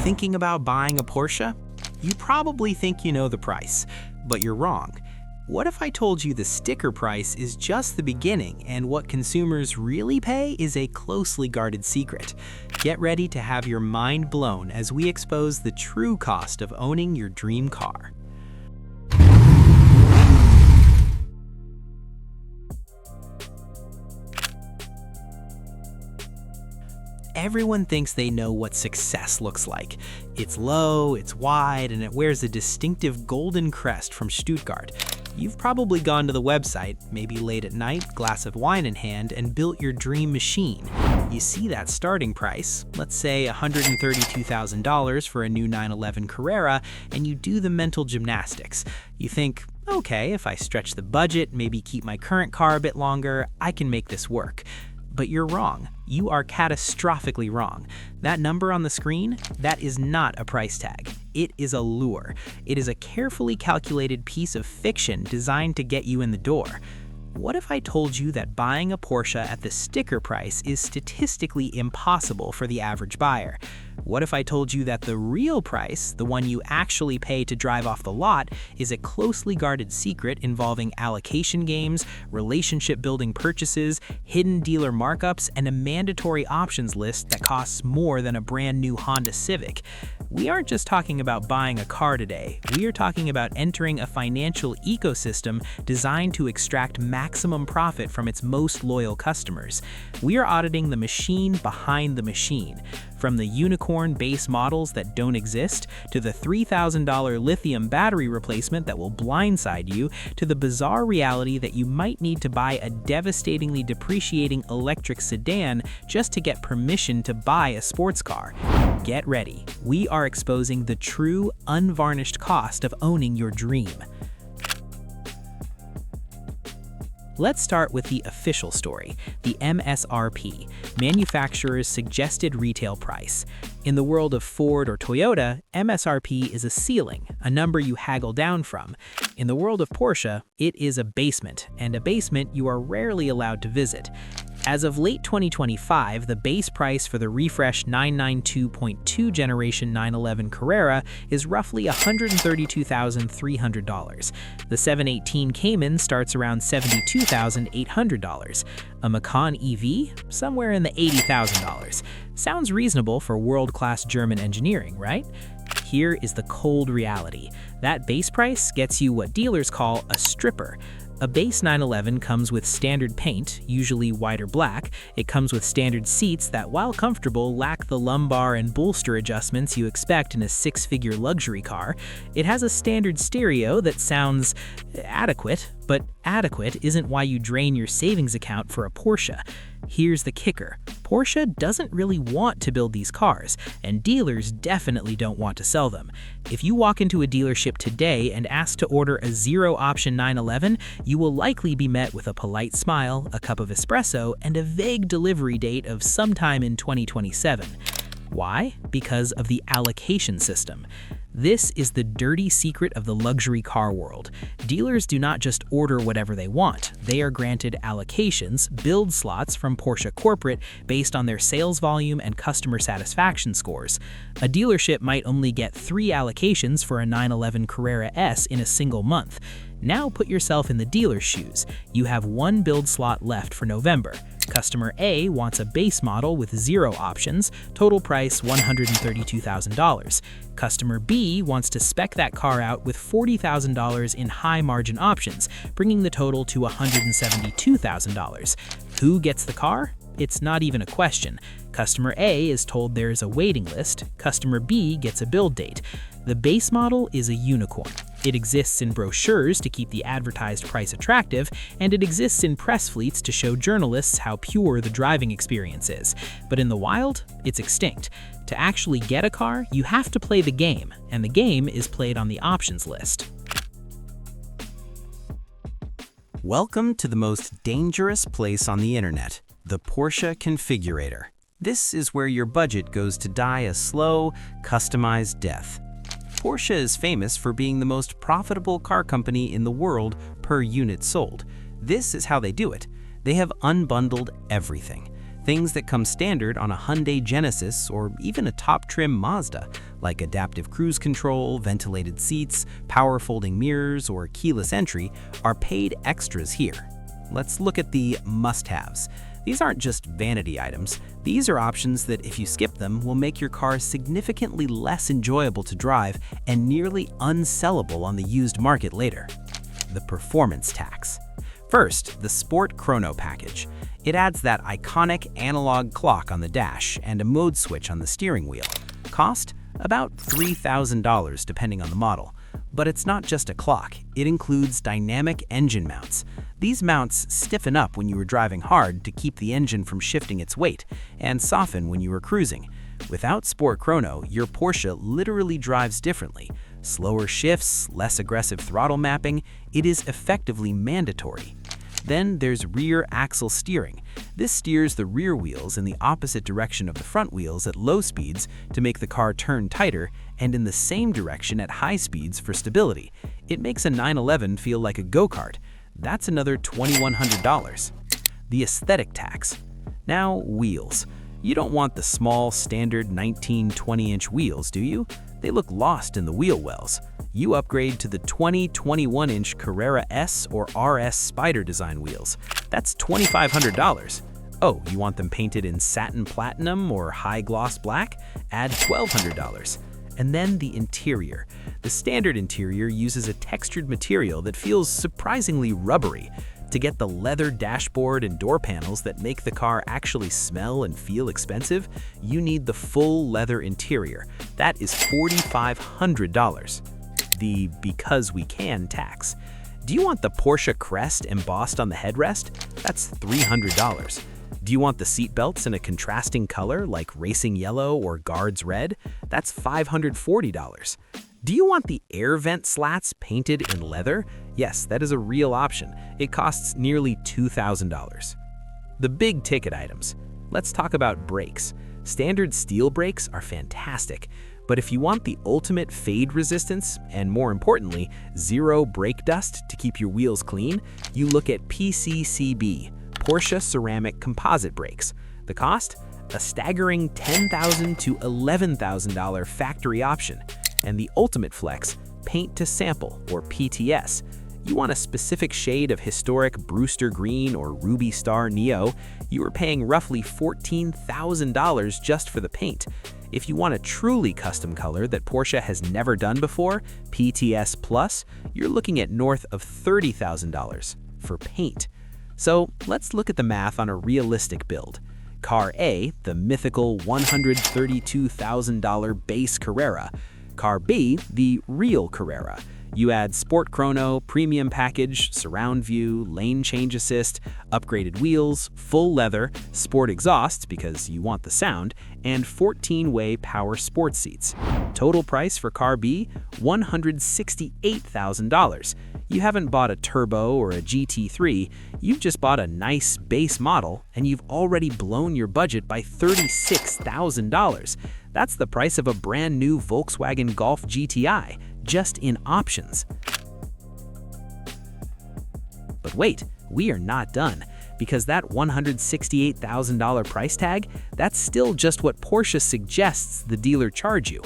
Thinking about buying a Porsche? You probably think you know the price, but you're wrong. What if I told you the sticker price is just the beginning and what consumers really pay is a closely guarded secret? Get ready to have your mind blown as we expose the true cost of owning your dream car. Everyone thinks they know what success looks like. It's low, it's wide, and it wears a distinctive golden crest from Stuttgart. You've probably gone to the website, maybe late at night, glass of wine in hand, and built your dream machine. You see that starting price, let's say $132,000 for a new 911 Carrera, and you do the mental gymnastics. You think, okay, if I stretch the budget, maybe keep my current car a bit longer, I can make this work. But you're wrong. You are catastrophically wrong. That number on the screen, that is not a price tag. It is a lure. It is a carefully calculated piece of fiction designed to get you in the door. What if I told you that buying a Porsche at the sticker price is statistically impossible for the average buyer? What if I told you that the real price, the one you actually pay to drive off the lot, is a closely guarded secret involving allocation games, relationship-building purchases, hidden dealer markups, and a mandatory options list that costs more than a brand new Honda Civic? We aren't just talking about buying a car today. We are talking about entering a financial ecosystem designed to extract maximum profit from its most loyal customers. We are auditing the machine behind the machine. From the unicorn base models that don't exist, to the $3,000 lithium battery replacement that will blindside you, to the bizarre reality that you might need to buy a devastatingly depreciating electric sedan just to get permission to buy a sports car. Get ready. We are exposing the true, unvarnished cost of owning your dream. Let's start with the official story, the MSRP, manufacturer's suggested retail price. In the world of Ford or Toyota, MSRP is a ceiling, a number you haggle down from. In the world of Porsche, it is a basement, and a basement you are rarely allowed to visit. As of late 2025, the base price for the refreshed 992.2 generation 911 Carrera is roughly $132,300. The 718 Cayman starts around $72,800. A Macan EV? Somewhere in the $80,000. Sounds reasonable for world-class German engineering, right? Here is the cold reality. That base price gets you what dealers call a stripper. A base 911 comes with standard paint, usually white or black. It comes with standard seats that, while comfortable, lack the lumbar and bolster adjustments you expect in a six-figure luxury car. It has a standard stereo that sounds adequate, but adequate isn't why you drain your savings account for a Porsche. Here's the kicker. Porsche doesn't really want to build these cars, and dealers definitely don't want to sell them. If you walk into a dealership today and ask to order a zero-option 911, you will likely be met with a polite smile, a cup of espresso, and a vague delivery date of sometime in 2027. Why? Because of the allocation system. This is the dirty secret of the luxury car world. Dealers do not just order whatever they want. They are granted allocations, build slots from Porsche corporate based on their sales volume and customer satisfaction scores. A dealership might only get 3 allocations for a 911 Carrera S in a single month. Now put yourself in the dealer's shoes. You have 1 build slot left for November. Customer A wants a base model with 0 options, total price $132,000. Customer B wants to spec that car out with $40,000 in high-margin options, bringing the total to $172,000. Who gets the car? It's not even a question. Customer A is told there is a waiting list. Customer B gets a build date. The base model is a unicorn. It exists in brochures to keep the advertised price attractive, and it exists in press fleets to show journalists how pure the driving experience is. But in the wild, it's extinct. To actually get a car, you have to play the game, and the game is played on the options list. Welcome to the most dangerous place on the internet, the Porsche configurator. This is where your budget goes to die a slow, customized death. Porsche is famous for being the most profitable car company in the world per unit sold. This is how they do it. They have unbundled everything. Things that come standard on a Hyundai Genesis or even a top-trim Mazda, like adaptive cruise control, ventilated seats, power folding mirrors, or keyless entry, are paid extras here. Let's look at the must-haves. These aren't just vanity items. These are options that, if you skip them, will make your car significantly less enjoyable to drive and nearly unsellable on the used market later. The performance tax. First, the Sport Chrono package. It adds that iconic analog clock on the dash and a mode switch on the steering wheel. Cost? About $3,000 depending on the model. But it's not just a clock, it includes dynamic engine mounts. These mounts stiffen up when you are driving hard to keep the engine from shifting its weight, and soften when you are cruising. Without Sport Chrono, your Porsche literally drives differently. Slower shifts, less aggressive throttle mapping, it is effectively mandatory. Then there's rear axle steering. This steers the rear wheels in the opposite direction of the front wheels at low speeds to make the car turn tighter, and in the same direction at high speeds for stability. It makes a 911 feel like a go-kart. That's another $2,100. The aesthetic tax. Now, wheels. You don't want the small, standard 19-20-inch wheels, do you? They look lost in the wheel wells. You upgrade to the 20-21-inch Carrera S or RS Spider design wheels. That's $2,500. Oh, you want them painted in satin platinum or high gloss black? Add $1,200. And then the interior. The standard interior uses a textured material that feels surprisingly rubbery. To get the leather dashboard and door panels that make the car actually smell and feel expensive, you need the full leather interior. That is $4,500. The because we can tax. Do you want the Porsche crest embossed on the headrest? That's $300. Do you want the seat belts in a contrasting color like racing yellow or guards red? That's $540. Do you want the air vent slats painted in leather? Yes, that is a real option. It costs nearly $2,000. The big ticket items. Let's talk about brakes. Standard steel brakes are fantastic, but if you want the ultimate fade resistance, and more importantly, zero brake dust to keep your wheels clean, you look at PCCB, Porsche Ceramic Composite Brakes. The cost? A staggering $10,000 to $11,000 factory option. And the ultimate flex, paint to sample, or PTS. You want a specific shade of historic Brewster Green or Ruby Star Neo, you are paying roughly $14,000 just for the paint. If you want a truly custom color that Porsche has never done before, PTS Plus, you're looking at north of $30,000 for paint. So let's look at the math on a realistic build. Car A, the mythical $132,000 base Carrera. Car B, the real Carrera. You add Sport Chrono, premium package, surround view, lane change assist, upgraded wheels, full leather, sport exhausts because you want the sound, and 14-way power sports seats. Total price for Car B, $168,000. You haven't bought a turbo or a GT3, you've just bought a nice base model, and you've already blown your budget by $36,000. That's the price of a brand new Volkswagen Golf GTI, just in options. But wait, we are not done, because that $168,000 price tag, that's still just what Porsche suggests the dealer charge you.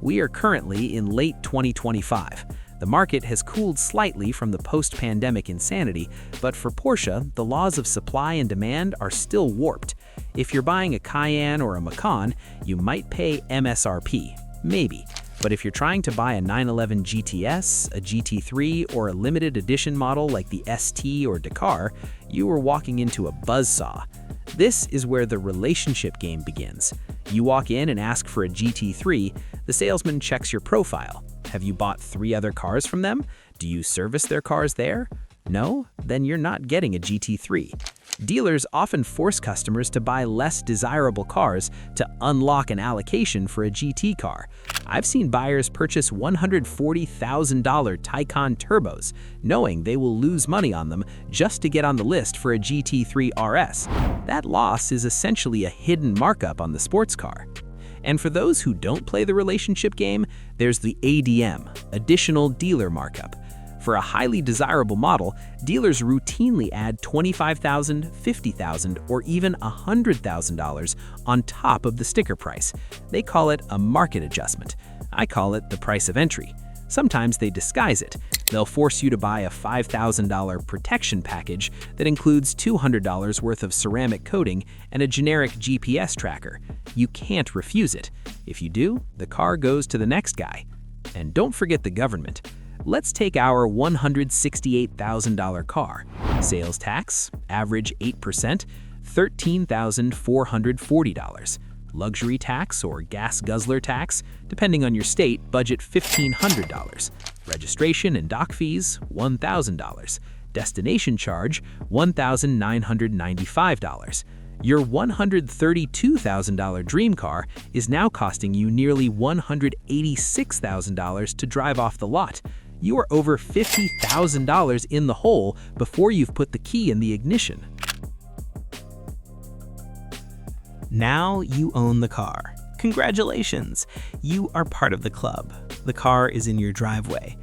We are currently in late 2025. The market has cooled slightly from the post-pandemic insanity, but for Porsche, the laws of supply and demand are still warped. If you're buying a Cayenne or a Macan, you might pay MSRP, maybe. But if you're trying to buy a 911 GTS, a GT3, or a limited edition model like the ST or Dakar, you are walking into a buzzsaw. This is where the relationship game begins. You walk in and ask for a GT3, the salesman checks your profile. Have you bought 3 other cars from them? Do you service their cars there? No? Then you're not getting a GT3. Dealers often force customers to buy less desirable cars to unlock an allocation for a GT car. I've seen buyers purchase $140,000 Taycan turbos, knowing they will lose money on them just to get on the list for a GT3 RS. That loss is essentially a hidden markup on the sports car. And for those who don't play the relationship game, there's the ADM, additional dealer markup. For a highly desirable model, dealers routinely add $25,000, $50,000, or even $100,000 on top of the sticker price. They call it a market adjustment. I call it the price of entry. Sometimes they disguise it. They'll force you to buy a $5,000 protection package that includes $200 worth of ceramic coating and a generic GPS tracker. You can't refuse it. If you do, the car goes to the next guy. And don't forget the government. Let's take our $168,000 car. Sales tax, average 8%, $13,440. Luxury tax or gas guzzler tax, depending on your state, budget $1,500. Registration and dock fees, $1,000. Destination charge, $1,995. Your $132,000 dream car is now costing you nearly $186,000 to drive off the lot. You are over $50,000 in the hole before you've put the key in the ignition. Now you own the car. Congratulations! You are part of the club. The car is in your driveway.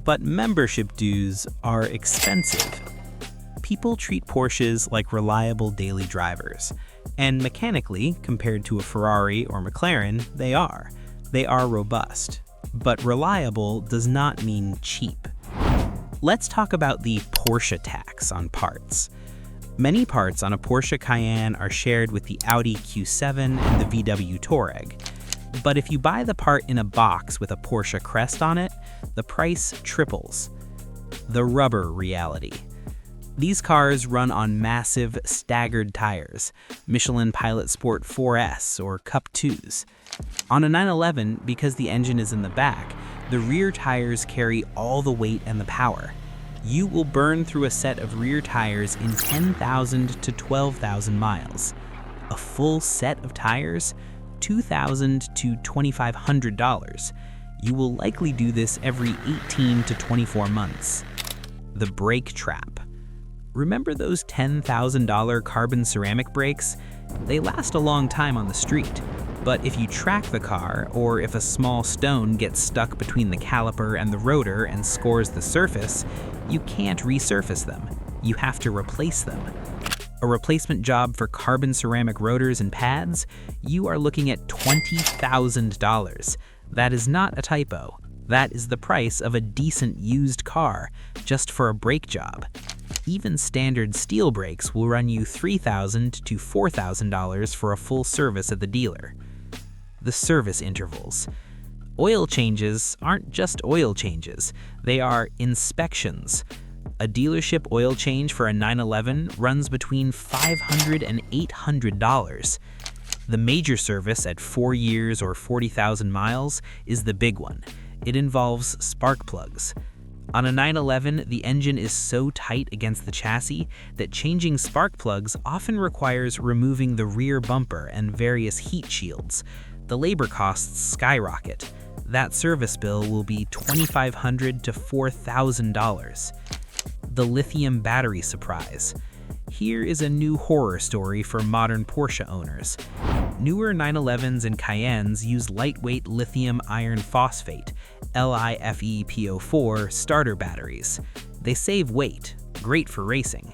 But membership dues are expensive. People treat Porsches like reliable daily drivers. And mechanically, compared to a Ferrari or McLaren, they are. They are robust. But reliable does not mean cheap. Let's talk about the Porsche tax on parts. Many parts on a Porsche Cayenne are shared with the Audi Q7 and the VW Touareg. But if you buy the part in a box with a Porsche crest on it, the price triples. The rubber reality. These cars run on massive, staggered tires, Michelin Pilot Sport 4S or Cup 2s. On a 911, because the engine is in the back, the rear tires carry all the weight and the power. You will burn through a set of rear tires in 10,000 to 12,000 miles. A full set of tires? $2,000 to $2,500. You will likely do this every 18 to 24 months. The brake trap. Remember those $10,000 carbon ceramic brakes? They last a long time on the street. But if you track the car, or if a small stone gets stuck between the caliper and the rotor and scores the surface, you can't resurface them. You have to replace them. A replacement job for carbon ceramic rotors and pads? You are looking at $20,000. That is not a typo. That is the price of a decent used car, just for a brake job. Even standard steel brakes will run you $3,000 to $4,000 for a full service at the dealer. The service intervals. Oil changes aren't just oil changes, they are inspections. A dealership oil change for a 911 runs between $500 and $800. The major service at 4 years or 40,000 miles is the big one. It involves spark plugs. On a 911, the engine is so tight against the chassis that changing spark plugs often requires removing the rear bumper and various heat shields. The labor costs skyrocket. That service bill will be $2,500 to $4,000. The lithium battery surprise. Here is a new horror story for modern Porsche owners. Newer 911s and Cayennes use lightweight lithium iron phosphate, LiFePO4 starter batteries. They save weight, great for racing.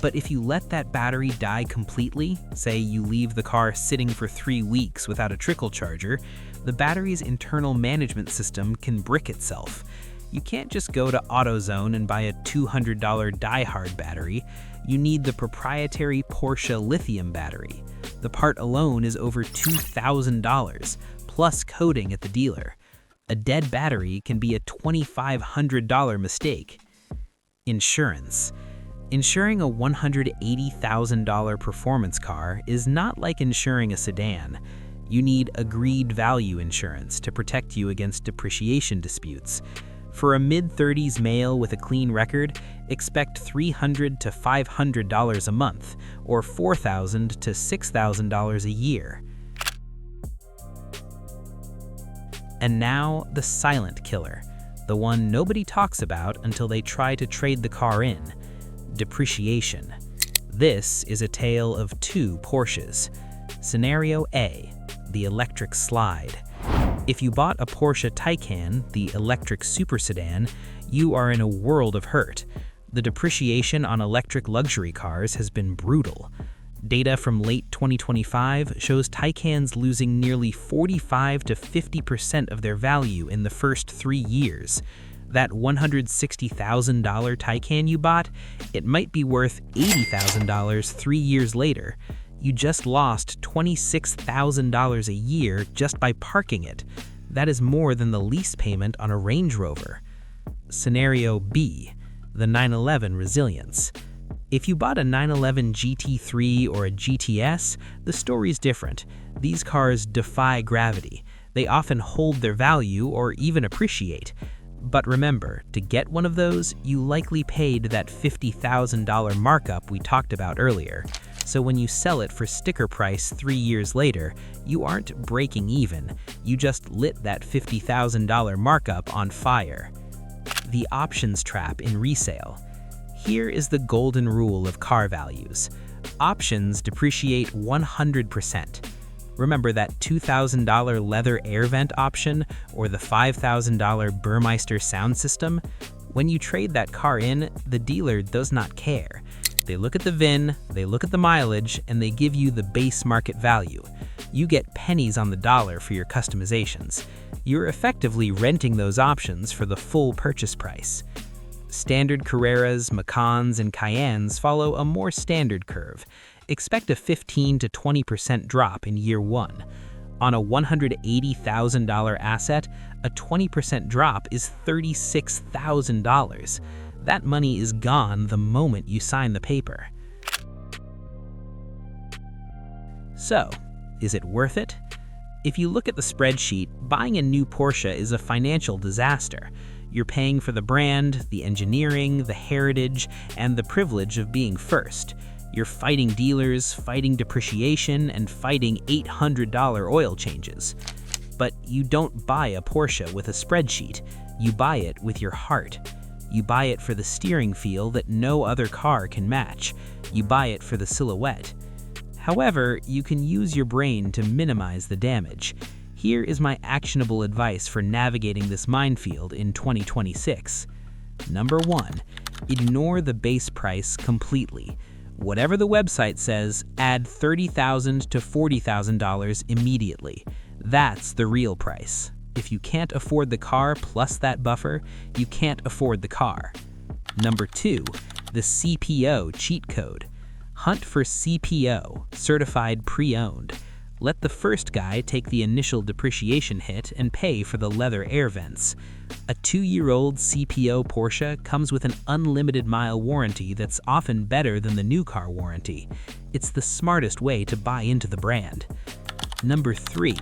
But if you let that battery die completely, say you leave the car sitting for 3 weeks without a trickle charger, the battery's internal management system can brick itself. You can't just go to AutoZone and buy a $200 die-hard battery. You need the proprietary Porsche lithium battery. The part alone is over $2,000, plus coating at the dealer. A dead battery can be a $2,500 mistake. Insurance. Insuring a $180,000 performance car is not like insuring a sedan. You need agreed value insurance to protect you against depreciation disputes. For a mid-30s male with a clean record, expect $300 to $500 a month, or $4,000 to $6,000 a year. And now, the silent killer, the one nobody talks about until they try to trade the car in. Depreciation. This is a tale of two Porsches. Scenario A, the electric slide. If you bought a Porsche Taycan, the electric super sedan, you are in a world of hurt. The depreciation on electric luxury cars has been brutal. Data from late 2025 shows Taycans losing nearly 45 to 50% of their value in the first 3 years. That $160,000 Taycan you bought, it might be worth $80,000 3 years later. You just lost $26,000 a year just by parking it. That is more than the lease payment on a Range Rover. Scenario B, the 911 resilience. If you bought a 911 GT3 or a GTS, the story's different. These cars defy gravity. They often hold their value or even appreciate. But remember, to get one of those, you likely paid that $50,000 markup we talked about earlier. So when you sell it for sticker price 3 years later, you aren't breaking even. You just lit that $50,000 markup on fire. The options trap in resale. Here is the golden rule of car values. Options depreciate 100%. Remember that $2,000 leather air vent option or the $5,000 Burmeister sound system? When you trade that car in, the dealer does not care. They look at the VIN, they look at the mileage, and they give you the base market value. You get pennies on the dollar for your customizations. You're effectively renting those options for the full purchase price. Standard Carreras, Macans, and Cayennes follow a more standard curve. Expect a 15 to 20% drop in year 1. On a $180,000 asset, a 20% drop is $36,000. That money is gone the moment you sign the paper. So, is it worth it? If you look at the spreadsheet, buying a new Porsche is a financial disaster. You're paying for the brand, the engineering, the heritage, and the privilege of being first. You're fighting dealers, fighting depreciation, and fighting $800 oil changes. But you don't buy a Porsche with a spreadsheet. You buy it with your heart. You buy it for the steering feel that no other car can match. You buy it for the silhouette. However, you can use your brain to minimize the damage. Here is my actionable advice for navigating this minefield in 2026. Number 1, ignore the base price completely. Whatever the website says, add $30,000 to $40,000 immediately. That's the real price. If you can't afford the car plus that buffer, you can't afford the car. Number 2, the CPO cheat code. Hunt for CPO, certified pre-owned. Let the first guy take the initial depreciation hit and pay for the leather air vents. A 2-year-old CPO Porsche comes with an unlimited mile warranty that's often better than the new car warranty. It's the smartest way to buy into the brand. Number 3,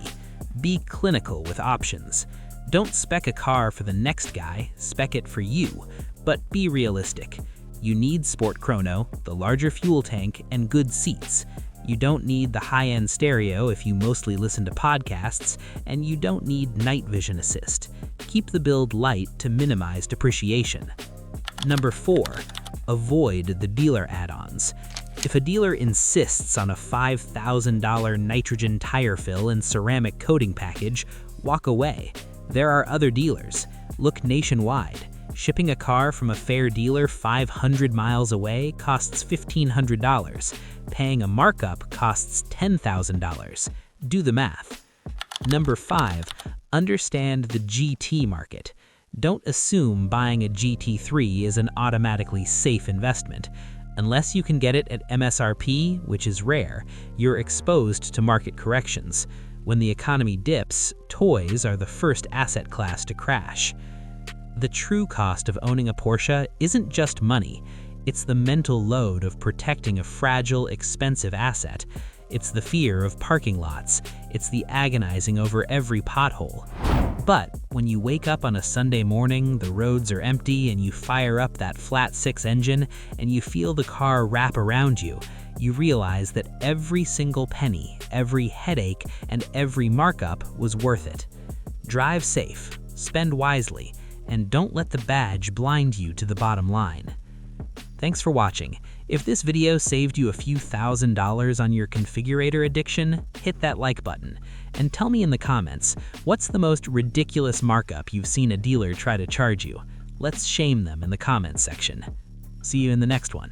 be clinical with options. Don't spec a car for the next guy, spec it for you, but be realistic. You need sport chrono, the larger fuel tank, and good seats. You don't need the high-end stereo if you mostly listen to podcasts, and you don't need night vision assist. Keep the build light to minimize depreciation. Number 4, avoid the dealer add-ons. If a dealer insists on a $5,000 nitrogen tire fill and ceramic coating package, walk away. There are other dealers. Look nationwide. Shipping a car from a fair dealer 500 miles away costs $1,500. Paying a markup costs $10,000. Do the math. Number 5, understand the GT market. Don't assume buying a GT3 is an automatically safe investment. Unless you can get it at MSRP, which is rare, you're exposed to market corrections. When the economy dips, toys are the first asset class to crash. The true cost of owning a Porsche isn't just money. It's the mental load of protecting a fragile, expensive asset. It's the fear of parking lots. It's the agonizing over every pothole. But when you wake up on a Sunday morning, the roads are empty, and you fire up that flat 6 engine, and you feel the car wrap around you, you realize that every single penny, every headache, and every markup was worth it. Drive safe, spend wisely, and don't let the badge blind you to the bottom line. Thanks for watching. If this video saved you a few $1,000s on your configurator addiction, hit that like button. And tell me in the comments, what's the most ridiculous markup you've seen a dealer try to charge you? Let's shame them in the comments section. See you in the next one.